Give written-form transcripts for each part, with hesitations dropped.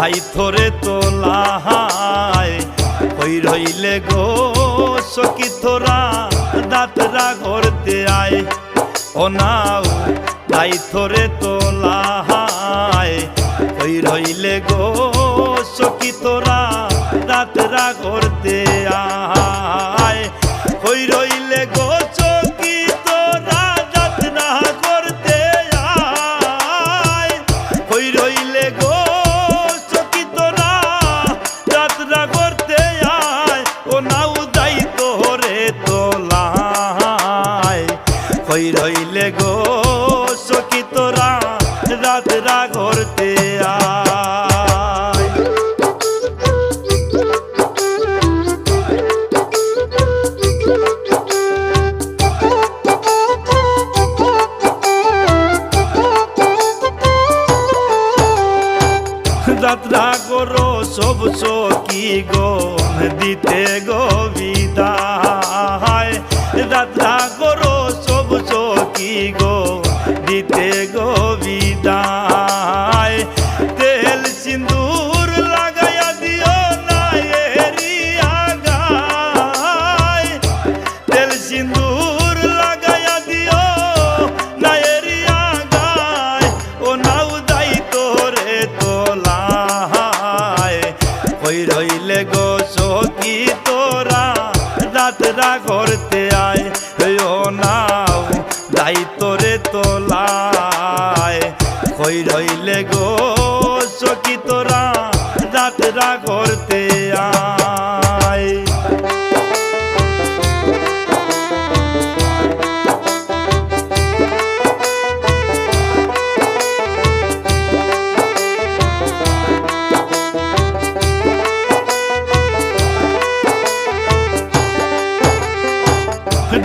দায়িত্বরে তোলায় কই রইলে গো সখী তোরা দাঁতরা গড়তে আয় ও নাও দায়িত্বরে তোলায় কই রইলে গো সখী তোরা দাঁতরা গড়তে আয় কই রইলে গো সখী তোরা দাঁতরা গড়তে আয় কই রইলে গো সখী তোরা দাঁতরা গড়তে আয় ও নাও দায়িত্বরে তোলায় কই রইলে গো সখী তোরা দাঁতরা গড়তে আয় যাত্রা করো সব সখী গো দিতে গো বিদায় যাত্রা করো সব সখী গো দিতে গো বিদায় তেল সিন্দুর লাগাইয়া দিও না এরিয়া গায় তেল সিন্দুর লাগাইয়া দিও না এরিয়া গায় ও নাও দায়িত্বরে তোলা কই রইলে গো সখী তোরা দাঁতরা গড়তে আয় ও নাও দায়িত্বরে তোলায় কই রইলে গো সখী তোরা দাঁতরা গড়তে আয়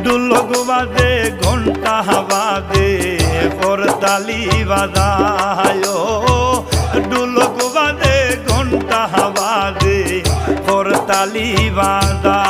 ঢোলক বাজে ঘন্টা বাজে করতালি বাজায় ঢোলক বাজে ঘন্টা বাজে করতালি বাজায়